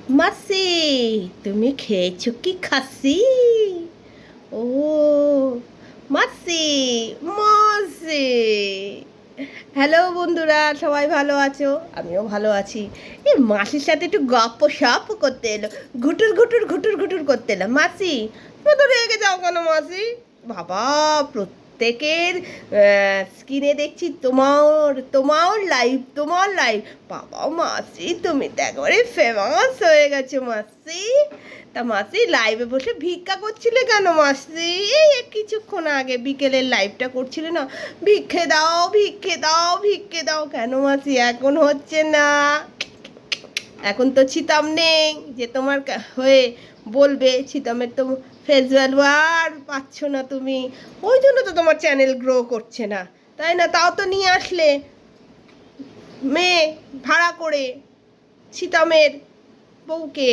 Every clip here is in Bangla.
মাসি, তুমি খেয়েছো কি খাসি? ও মাসি, মাসি। হ্যালো বন্ধুরা, সবাই ভালো আছো? আমিও ভালো আছি। এই মাসির সাথে একটু গপ্প সপ করতে এলো, ঘুটুর ঘুটুর ঘুটুর ঘুটুর করতে এলাম। মাসি, তুমি তো রেগে যাও কেন মাসি? বাবা, প্রত্যেকের স্ক্রিনে দেখছি তোমার তোমার লাইভ, তোমার লাইভ। বাবা মাসি, তুমি তো একেবারে ফেমাস হয়ে গেছো মাসি। তা মাসি, লাইভে বসে ভিক্ষা করছিলে কেন মাসি? এই কিছুক্ষণ আগে বিকেলের লাইভটা করছিলে না, ভিক্ষে দাও ভিক্ষে দাও ভিক্ষে দাও, কেন মাসি এখন হচ্ছে না? এখন তো ছিতাম নেই যে তোমার হয়ে বলবে। ছিতামের তো ফেস ভ্যালু আর পাচ্ছ না তুমি, ওই জন্য তো তোমার চ্যানেল গ্রো করছে না, তাই না? তাও তো নিয়ে আসলে মেয়ে ভাড়া করে ছিতামের বউকে,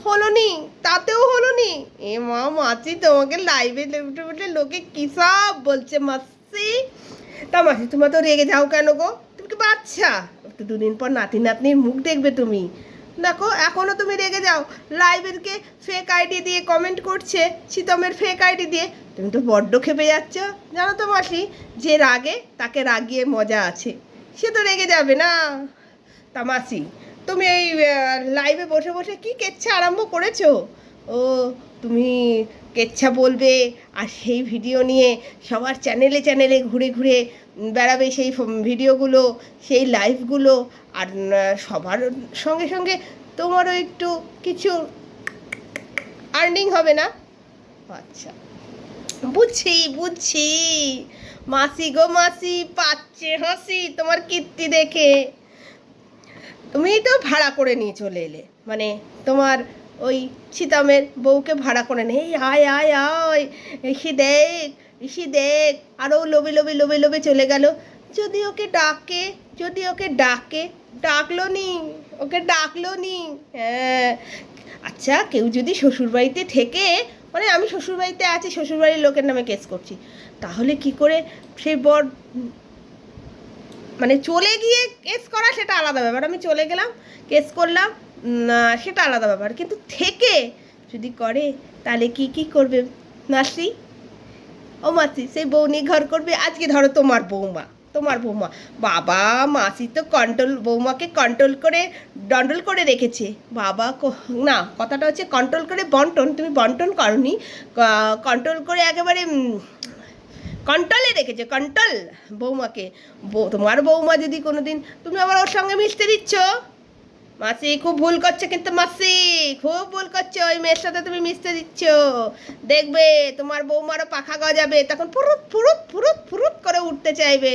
হলো নি? তাতেও হলো নি? এ মা মাসি, তোমাকে লাইভে উঠে উঠে লোকে কী সব বলছে মাসি। তা মাসি, তোমার তো রেগে যাও কেন গো? তুমি কি বাচ্চা? তো দুদিন পর নাতি নাতনির মুখ দেখবে তুমি। দেখো, এখনও তুমি রেগে যাও। লাইভেরকে ফেক আইডি দিয়ে কমেন্ট করছে, শীতমের ফেক আইডি দিয়ে। তুমি তো বড্ড খেপে যাচ্ছ। জানো তো মাসি, যে রাগে তাকে রাগিয়ে মজা আছে, সে তো রেগে যাবে না। তা মাসি, তুমি এই লাইভে বসে বসে কি কেচ্ছা আরম্ভ করেছো? ও, তুমি কেচ্ছা বলবে আর সেই ভিডিও নিয়ে সবার চ্যানেলে চ্যানেলে ঘুরে ঘুরে বেড়াবে, সেই ভিডিওগুলো, সেই লাইভগুলো। আর সবার সঙ্গে সঙ্গে তোমারও একটু কিছু আর্নিং হবে না? আচ্ছা, বুঝছি বুঝছি। মাসি গো মাসি, পাচ্ছে হাসি তোমার কীর্তি দেখে। তুমি তো ভাড়া করে নিয়ে চলে এলে, মানে তোমার ওই সীতামের বউকে ভাড়া করে নে, এই আয় আয় আয়, এসে দেখ, এসে দেখ। আরও লোভে লোভে লোভে লোভে চলে গেল। যদি ওকে ডাকে, যদি ওকে ডাকে, ডাকলো নি, ওকে ডাকলো নি। হ্যাঁ, আচ্ছা, কেউ যদি শ্বশুরবাড়িতে থেকে, মানে আমি শ্বশুরবাড়িতে আছি, শ্বশুরবাড়ির লোকের নামে কেস করছি, তাহলে কি করে সেই বর, মানে চলে গিয়ে কেস করা সেটা আলাদা ব্যাপার, আমি চলে গেলাম কেস করলাম, সেটা আলাদা ব্যাপার, কিন্তু থেকে যদি করে তাহলে কি কি করবে মাসি? ও মাসি, সেই বউ নিয়ে ঘর করবে। আজকে ধরো তোমার বৌমা, তোমার বৌমা, বাবা মাসি তো কন্ট্রোল, বৌমাকে কন্ট্রোল করে ডন্ডল করে রেখেছে। বাবা, না, কথাটা হচ্ছে কন্ট্রোল করে বন্টন, তুমি বন্টন করনি, কন্ট্রোল করে একেবারে কন্ট্রোলে রেখেছে, কন্ট্রোল বৌমাকে। তোমার বৌমা যদি কোনো দিন, তুমি আবার ওর সঙ্গে মিশতে দিচ্ছ মাসি, খুব ভুল করছো কিন্তু মাসি, খুব ভুল করছো। ওই মেয়ের সাথে তুমি মিশতে দিচ্ছ, দেখবে তোমার বৌমারও পাখা গজাবে, তখন ফুরুত ফুরুত ফুরুত ফুরুত করে উঠতে চাইবে।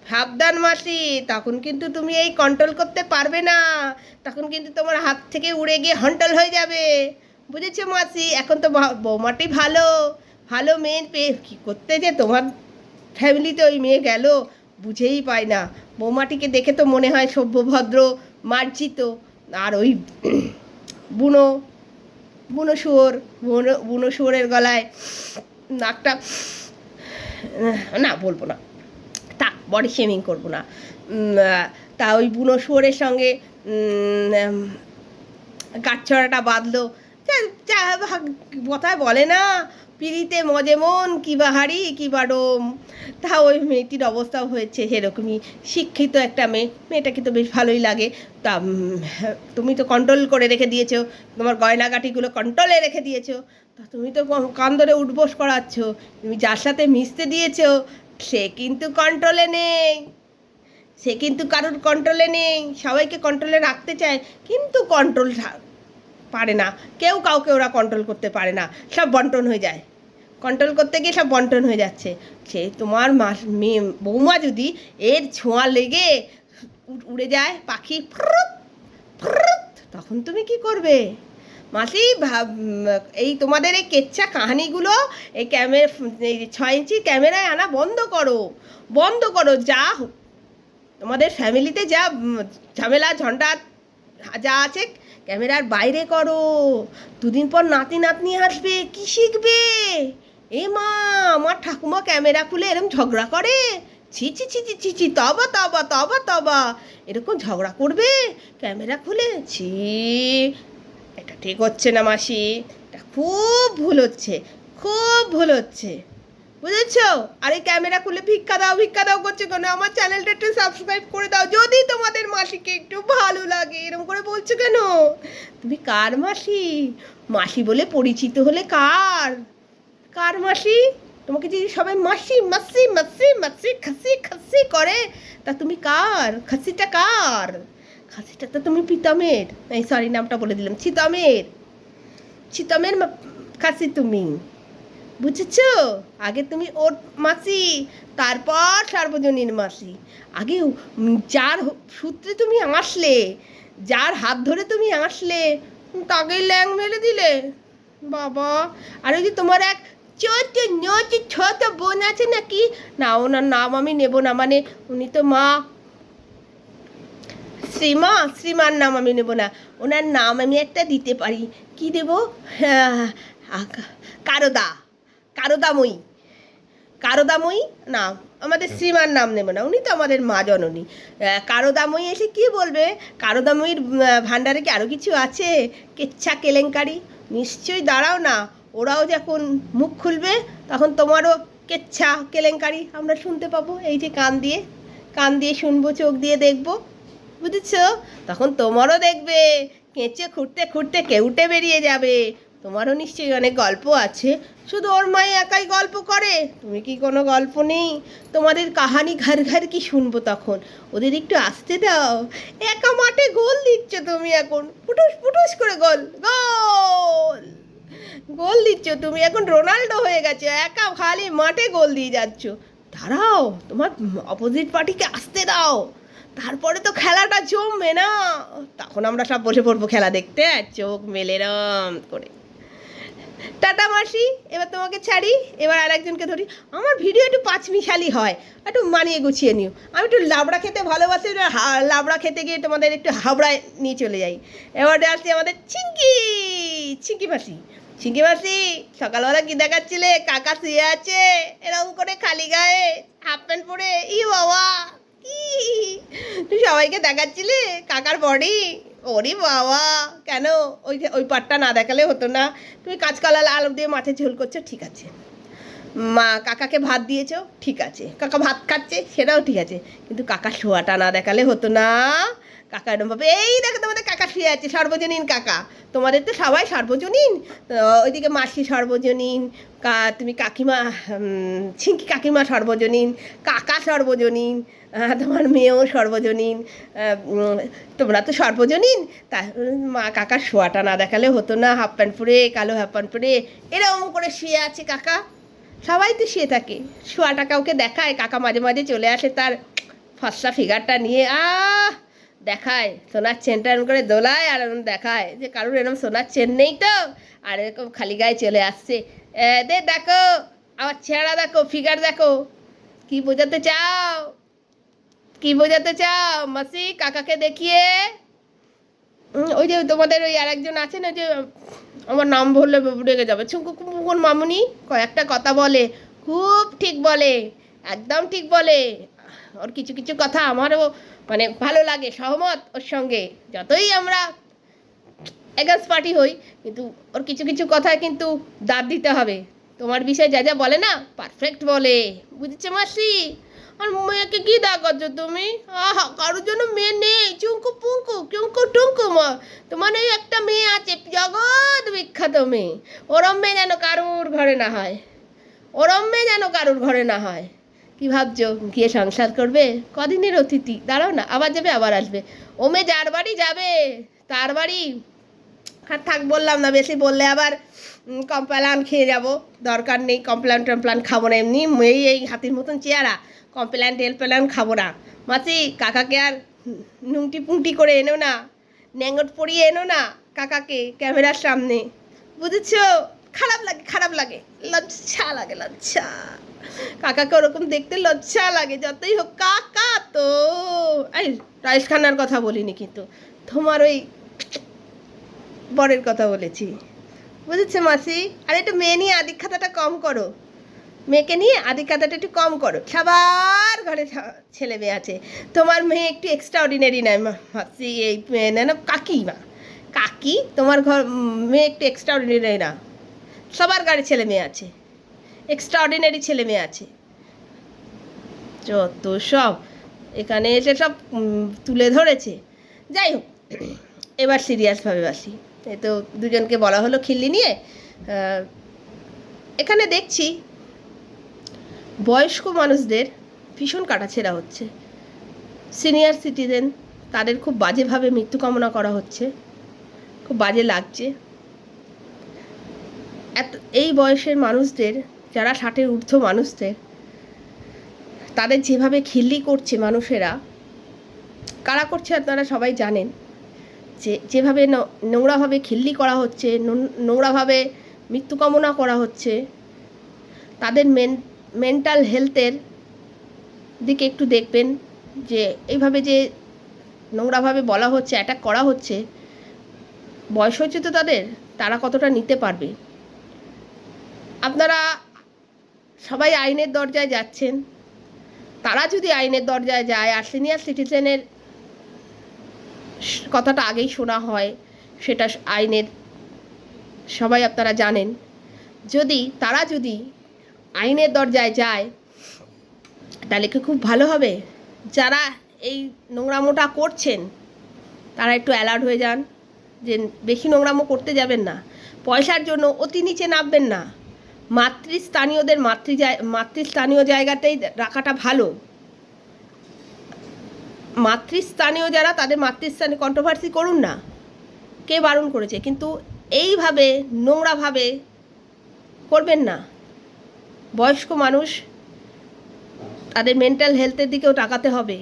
সাবধান মাসি, তখন কিন্তু তুমি এই কন্ট্রোল করতে পারবে না, তখন কিন্তু তোমার হাত থেকে উড়ে গিয়ে হন্টল হয়ে যাবে। বুঝেছো মাসি? এখন তো বৌমাটি ভালো, ভালো মেয়ের পেয়ে কী করতে যে তোমার ফ্যামিলিতে ওই মেয়ে গেল বুঝেই পায় না। বৌমাটিকে দেখে তো মনে হয় সভ্যভদ্র, মার্জিত। আর ওই বুনো, বুনো শুয়োর, বুনো শুয়োরের গলায় নাকটা, না বলবো না, থাক, বডি শেমিং করবো না। তা ওই বুনো শুয়োরের সঙ্গে গাঁটছড়াটা বাঁধলো। কথায় বলে না, পিড়িতে মজে মন কি বাহারি কি বাডম। তা ওই মেয়েটির অবস্থাও হয়েছে সেরকমই, শিক্ষিত একটা মেয়ে, মেয়েটাকে তো বেশ ভালোই লাগে। তা তুমি তো কন্ট্রোল করে রেখে দিয়েছো, তোমার গয়নাগাটিগুলো কন্ট্রোলে রেখে দিয়েছো। তা তুমি তো কান ধরে উঠবোস করাচ্ছ। তুমি যার সাথে মিশতে দিয়েছো সে কিন্তু কন্ট্রোলে নেই, সে কিন্তু কারোর কন্ট্রোলে নেই, সবাইকে কন্ট্রোলে রাখতে চায় কিন্তু কন্ট্রোল পারে না। কেউ কাউকে ওরা কন্ট্রোল করতে পারে না, সব বন্টন হয়ে যায়, কন্ট্রোল করতে গিয়ে সব বন্টন হয়ে যাচ্ছে। সে তোমার মেয়ে বৌমা যদি এর ছোঁয়া লেগে উড়ে যায় পাখি, ফুরুত ফুরুত, তখন তুমি কি করবে মাসি? এই তোমাদের এই কেচ্ছা কাহানিগুলো এই এই 6 ইঞ্চি ক্যামেরায় আনা বন্ধ করো, বন্ধ করো। যা তোমাদের ফ্যামিলিতে যা ঝামেলা ঝঞ্ঝাট যা আছে ক্যামেরার বাইরে করো। দুদিন পর নাতি নাতনি আসবে, কি শিখবে? এ মা, আমার ঠাকুমা ক্যামেরা খুলে এরকম ঝগড়া করে? ছি ছি ছি ছি ছি ছি, তবা তবা তবা তবা, এরকম ঝগড়া করবে ক্যামেরা খুলে? ছি, ঠিক হচ্ছে না মাসি, এটা খুব ভুল হচ্ছে, খুব ভুল হচ্ছে, বুঝেছো? আরে ক্যামেরা খুলে ভিক্ষা দাও করছে কেন? আমার চ্যানেলটা একটু সাবস্ক্রাইব করে দাও যদি তোমাদের মাসিকে একটু ভালো লাগে। এরকম করে বলছো কেন? তুমি কার মাসি? মাসি বলে পরিচিত হলে কার? কার মাসি? তোমাকে যদি সবাই মাসি মাসি মাসি মাসি খাসি খাসি করে, তা তুমি কার? খাসিটা কার? খাসিটা তো তুমি প্রীতমের, এই সরি নামটা বলে দিলাম, চিতমের, চিতমের খাসি তুমি, বুঝেছো? আগে তুমি ওর মাসি, তারপর সার্বজনীন মাসি। আগে যার সূত্রে তুমি আসলে, যার হাত ধরে তুমি আসলে, তাকেই ল্যাং মেরে দিলে বাবা। আর ওই যে তোমার এক ছোট ছোট বোন আছে নাকি, না ওনার নাম আমি নেব না, মানে উনি তো মা, শ্রীমার নাম আমি নেব না, ওনার নাম আমি একটা দিতে পারি। কি দেব? কারদা, কারদাময়ী, কারদাময়ী না, আমাদের শ্রীমার নাম নেব না, উনি তো আমাদের মা জননী। কারদাময়ী এসে কি বলবে? কারদাময়ীর ভাণ্ডারে কি আরও কিছু আছে? কেচ্ছা কেলেঙ্কারি নিশ্চয়ই, দাঁড়াও না, ওরাও যখন মুখ খুলবে তখন তোমারও কেচ্ছা কেলেঙ্কারি আমরা শুনতে পাবো। এই যে কান দিয়ে শুনবো, চোখ দিয়ে দেখবো, বুঝেছো? তখন তোমারও দেখবে কেঁচে খুঁড়তে খুঁড়তে কেউটে বেরিয়ে যাবে। তোমারও নিশ্চয়ই অনেক গল্প আছে, শুধু ওর মাই একাই গল্প করে, তুমি কি কোনো গল্প নেই? তোমাদের কাহানি ঘর ঘর কি শুনবো তখন? ওদের একটু আসতে দাও। একা মাঠে গোল দিচ্ছ তুমি এখন, ফুটুস ফুটুস করে গোল গোল গোল দিচ্ছ তুমি, এখন রোনাল্ডো হয়ে গেছে, একা খালি মাঠে গোল দিয়ে যাচ্ছ। দাঁড়াও, তোমার অপোজিট পার্টিকে আসতে দাও, তারপরে তো খেলাটা জমবে না, তখন আমরা সব বসে পড়বো খেলা দেখতে, চোখ মেলে রম করে। টাটা মাসি, এবার তোমাকে ছাড়ি, এবার আর একজনকে ধরি। আমার ভিডিও একটু পাঁচমিশালি হয়, একটু মানিয়ে গুছিয়ে নিও। আমি একটু লাবড়া খেতে ভালোবাসি, লাবড়া খেতে গিয়ে তোমাদের একটু হাবড়ায় নিয়ে চলে যাই। এবারে আসছি আমাদের ছিঙ্কি মাসি। ছিঙ্কি মাসি, সকালবেলা কি দেখাচ্ছিলে? কাকা শুয়ে আছে এরকম করে খালি গায়ে, হাফ প্যান্ট পরে, ই বাবা কি তুই সবাইকে দেখাচ্ছিলে কাকার বডি? ওরে বাবা, কেন ওই পাটটা না দেখালে হতো না? তুমি কাঁচকলা আলু দিয়ে মাঠে ঝোল করছো, ঠিক আছে। মা কাকাকে ভাত দিয়েছো, ঠিক আছে, কাকা ভাত খাচ্ছে, সেটাও ঠিক আছে, কিন্তু কাকা শোয়াটা না দেখালে হতো না? কাকা এরকম ভাবে, এই দেখো তোমাদের কাকা শুয়ে আছে, সর্বজনীন কাকা। তোমাদের তো সবাই সর্বজনীন, ওইদিকে মাসি সর্বজনীন, তুমি কাকিমা, ছিঙ্কি কাকিমা সর্বজনীন, কাকা সর্বজনীন, তোমার মেয়েও সর্বজনীন, তোমরা তো সর্বজনীন। তা মা কাকার শোয়াটা না দেখালে হতো না? হাফ প্যান্ট পরে, কালো হাফ প্যান্ট পরে এরকম করে শুয়ে আছে কাকা। সবাই তো শুয়ে থাকে, শোয়াটা কাউকে দেখায়? কাকা মাঝে মাঝে চলে আসে তার ফর্সা ফিগারটা নিয়ে, দেখায় সোনার চেনটা এরকম করে দোলায়, আর এরকম দেখায় যে কারোর এরকম সোনার চেন নেই তো, আর এরকম খালি গায়ে চলে আসছে। দেখো আমার চেহারা দেখো, ফিগার দেখো, কি বোঝাতে চাও? কি বোঝাতে চাও মাসি কাকাকে দেখিয়ে? ওই যে তোমাদের ওই আরেকজন আছে না, যে আমার নাম বললে রেগে যাবে, কোন মামুনি, কয়েকটা কথা বলে, খুব ঠিক বলে, একদম ঠিক বলে। ওর কিছু কিছু কথা আমারও মানে ভালো লাগে, সহমত ওর সঙ্গে, যতই আমরা এগাস পার্টি হই, কিন্তু ওর কিছু কিছু কথায় কিন্তু দাঁত দিতে হবে। তোমার বিষয়ে যা যা বলে না, পারফেক্ট বলে, বুঝেছো মাসি? আর মেয়েকে কি দেখাচ্ছ তুমি? কারোর জন্য মেয়ে নেই, চুঙ্কু পুঙ্কু চুঙ্কু টুঙ্কু তোমার এই একটা মেয়ে আছে, জগৎ বিখ্যাত মেয়ে, ওরম মেয়ে যেন কারুর ঘরে না হয়, ওরম মেয়ে যেন কারুর ঘরে না হয়। কি ভাবছো গিয়ে সংসার করবে? কদিনের অতিথি, দাঁড়াও না, আবার যাবে আবার আসবে। ও মেয়ে যার বাড়ি যাবে তার বাড়ি আর থাক, বললাম না, বেশি বললে আবার কমপ্লান খেয়ে যাব, দরকার নেই, কমপ্লান টমপ্লান খাবো না, এমনি এই হাতির মতন চেয়ারা, কমপ্লান টেলপ্লান খাবো না। মাসি কাকাকে আর নুংটি পুংটি করে এনো না, ন্যাঙ্গট পরিয়ে এনো না কাকাকে ক্যামেরার সামনে, বুঝেছো? খারাপ লাগে, লজ্জা লাগে, লজ্জা। কাকাকে ওরকম দেখতে লজ্জা লাগে, যতই হোক কাকা তো। এই রাইস খান্নার কথা বলিনি, কিন্তু তোমার ওই বরের কথা বলেছি, বুঝেছো মাসি? আর একটু মেয়ে নিয়ে আদিক্ষাতাটা কম করো, মেয়েকে নিয়ে আদিক্ষাতাটা একটু কম করো, সবার ঘরে ছেলে মেয়ে আছে, তোমার মেয়ে একটু এক্সট্রা অর্ডিনারি নয় মাসি, এই মেয়ে না কাকিমা, কাকি তোমার ঘর মেয়ে একটু এক্সট্রা অর্ডিনারি না? সবার গাড়ি ছেলে মেয়ে আছে, এক্সট্রা অর্ডিনারি ছেলে মেয়ে আছে। যত সব এখানে এসে সব তুলে ধরেছে। যাই হোক, এবার সিরিয়াসভাবে আসি। এ তো দুজনকে বলা হলো খিল্লি নিয়ে। এখানে দেখছি বয়স্ক মানুষদের ভীষণ কাটাছেঁড়া হচ্ছে। সিনিয়র সিটিজেন তাদের খুব বাজেভাবে মৃত্যু কামনা করা হচ্ছে, খুব বাজে লাগছে। এই বয়সের মানুষদের, যারা 60-এর ঊর্ধ্ব মানুষদের, তাদের যেভাবে খিল্লি করছে মানুষেরা, কারা করছে আপনারা সবাই জানেন। যেভাবে নোংরাভাবে খিল্লি করা হচ্ছে, নোংরাভাবে মৃত্যু কামনা করা হচ্ছে, তাদের মেন্টাল হেলথের দিকে একটু দেখবেন। যে এইভাবে যে নোংরাভাবে বলা হচ্ছে, অ্যাটাক করা হচ্ছে, বয়স হচ্ছে তো তাদের, তারা কতটা নিতে পারবে। আপনারা সবাই আইনের দরজায় যাচ্ছেন, তারা যদি আইনের দরজায় যায় আর সিনিয়র সিটিজেনের কথাটা আগেই শোনা হয়, সেটা আইনের সবাই আপনারা জানেন। তারা যদি আইনের দরজায় যায় তাহলে কি খুব ভালো হবে। যারা এই নোংরামোটা করছেন তারা একটু অ্যালার্ট হয়ে যান, যে বেশি নোংরামো করতে যাবেন না, পয়সার জন্য অতি নিচে নামবেন না। মাতৃস্থানীয় জায়গাতেই রাখাটা ভালো। মাতৃস্থানীয় যারা, তাদের মাতৃস্থানীয় কন্ট্রোভার্সি করুন না, কে বারণ করেছে, কিন্তু এইভাবে নোংরাভাবে করবেন না। বয়স্ক মানুষ, তাদের মেন্টাল হেলথের দিকেও তাকাতে হবে।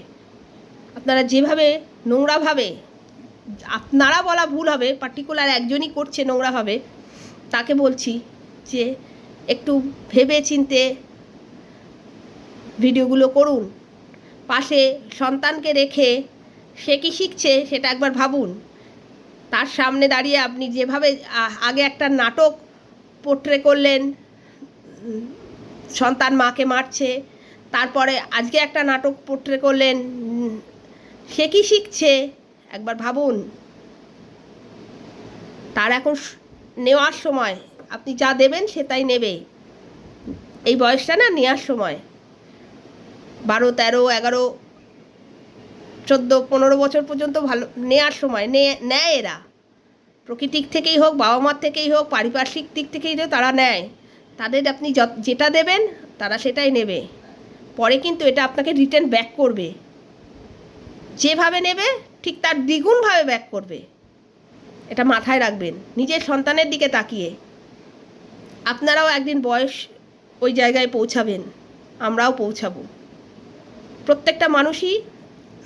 আপনারা যেভাবে নোংরাভাবে, আপনারা বলা ভুল হবে, পার্টিকুলার একজনই করছে নোংরাভাবে, তাকে বলছি যে একটু ভেবে চিন্তে ভিডিওগুলো করুন। পাশে সন্তানকে রেখে সে কি শিখছে সেটা একবার ভাবুন। তার সামনে দাঁড়িয়ে আপনি যেভাবে আগে একটা নাটক পোট্রে করলেন, সন্তান মাকে মারছে, তারপরে আজকে একটা নাটক পোট্রে করলেন, সে কি শিখছে একবার ভাবুন। তার এখন নেওয়ার সময়, আপনি যা দেবেন সে তাই নেবে। এই বয়সটা না নেওয়ার সময়, 12, 13, 11, 14, 15 বছর পর্যন্ত ভালো নেওয়ার সময় নেয় এরা। প্রকৃতিক থেকেই হোক, বাবা মার থেকেই হোক, পারিপার্শ্বিক দিক থেকেই হোক, তারা নেয়। তাদের আপনি যেটা দেবেন তারা সেটাই নেবে। পরে কিন্তু এটা আপনাকে রিটার্ন ব্যাক করবে। যেভাবে নেবে ঠিক তার দ্বিগুণভাবে ব্যাক করবে। এটা মাথায় রাখবেন নিজের সন্তানের দিকে তাকিয়ে। আপনারাও একদিন বয়স ওই জায়গায় পৌঁছাবেন, আমরাও পৌঁছাবো। প্রত্যেকটা মানুষই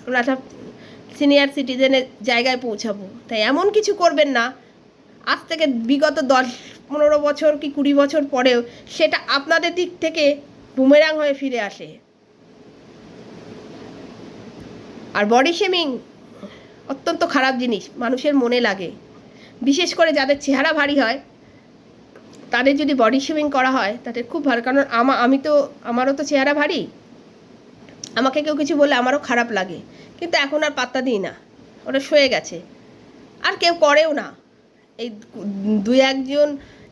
আমরা সিনিয়র সিটিজেনের জায়গায় পৌঁছাবো। তাই এমন কিছু করবেন না, আজ থেকে বিগত 10-15 বছর কি 20 বছর পরেও সেটা আপনাদের দিক থেকে বুমেরাং হয়ে ফিরে আসে। আর বডি শেমিং অত্যন্ত খারাপ জিনিস, মানুষের মনে লাগে। বিশেষ করে যাদের চেহারা ভারী হয়, তাদের যদি বডি শেমিং করা হয় তাদের খুব ভালো। কারণ আমারও তো চেহারা ভারী, আমাকে কেউ কিছু বললে আমারও খারাপ লাগে, কিন্তু এখন আর পাত্তা দিই না, ওটা সয়ে গেছে, আর কেউ করেও না। এই 2-1 জন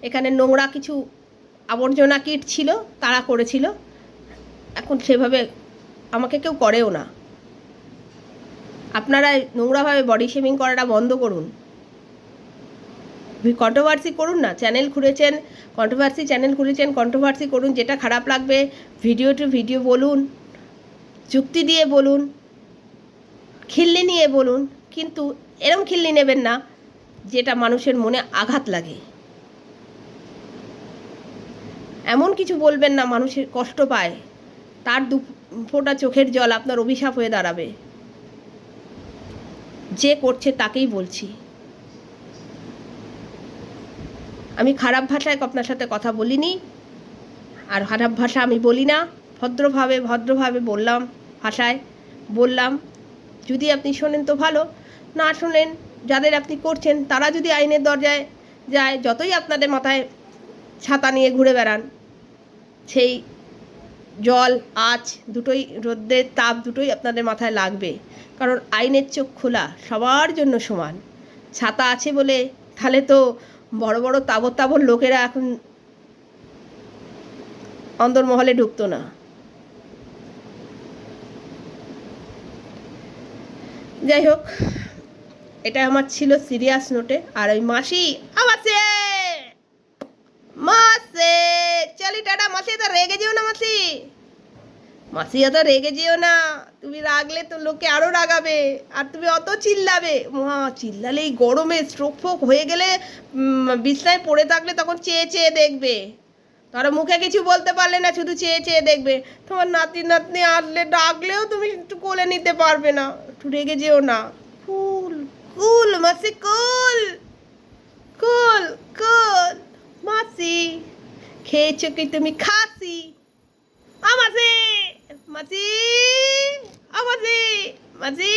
এখানে নোংরা কিছু আবর্জনা কিট ছিল, তারা করেছিল, এখন সেভাবে আমাকে কেউ করেও না। আপনারা নোংরাভাবে বডি শেমিং করাটা বন্ধ করুন, কন্ট্রোভার্সি করুন না। চ্যানেল খুলেছেন, কন্ট্রোভার্সি করুন। যেটা খারাপ লাগবে ভিডিও টু ভিডিও বলুন, যুক্তি দিয়ে বলুন, খিল্লি নিয়ে বলুন, কিন্তু এরম খিল্লি নেবেন না যেটা মানুষের মনে আঘাত লাগে। এমন কিছু বলবেন না মানুষের কষ্ট পায়, তার 2 ফোঁটা চোখের জল আপনার অভিশাপ হয়ে দাঁড়াবে। যে করছে তাকেই বলছি, আমি খারাপ ভাষায় আপনার সাথে কথা বলিনি, আর খারাপ ভাষা আমি বলি না। ভদ্রভাবে বললাম। যদি আপনি শোনেন তো ভালো, না শোনেন, যাদের আপনি করছেন তারা যদি আইনের দরজায় যায়, যতই আপনাদের মাথায় ছাতা নিয়ে ঘুরে বেড়ান, সেই জল আঁচ দুটোই, রোদের তাপ দুটোই আপনাদের মাথায় লাগবে। কারণ আইনের চোখ খোলা, সবার জন্য সমান। ছাতা আছে বলে, তাহলে তো বড় বড় তাবর তাবর লোকেরা এখন অন্দরমহলে ঢুকতো না। যাই হোক, এটা আমার ছিল সিরিয়াস নোটে। আর ওই মাসি আমাছে মাসে চলি টাটা। মাসি তো রেগে যেও না মাসি, মাসি অত রেগে যেও না, তুমি রাগলে তো লোকে আরো রাগাবে, আর তুমি অত চিল্লাবে। মা চিল্লালে এই গরমে স্ট্রোক ফোক হয়ে গেলে বিছনায় পড়ে থাকলে তখন চেয়ে চেয়ে দেখবে, তারা মুখে কিছু বলতে পারলে না, শুধু চেয়ে চেয়ে দেখবে। তোমার নাতি নাতনি আসলে ডাকলেও তুমি একটু কোলে নিতে পারবে না। একটু রেগে যেও না। কুল কুল মাসি কুল কুল কুল। মাসি খেয়েছো কি তুমি খাসি? আমাসি মাসি আমাসি মাসি।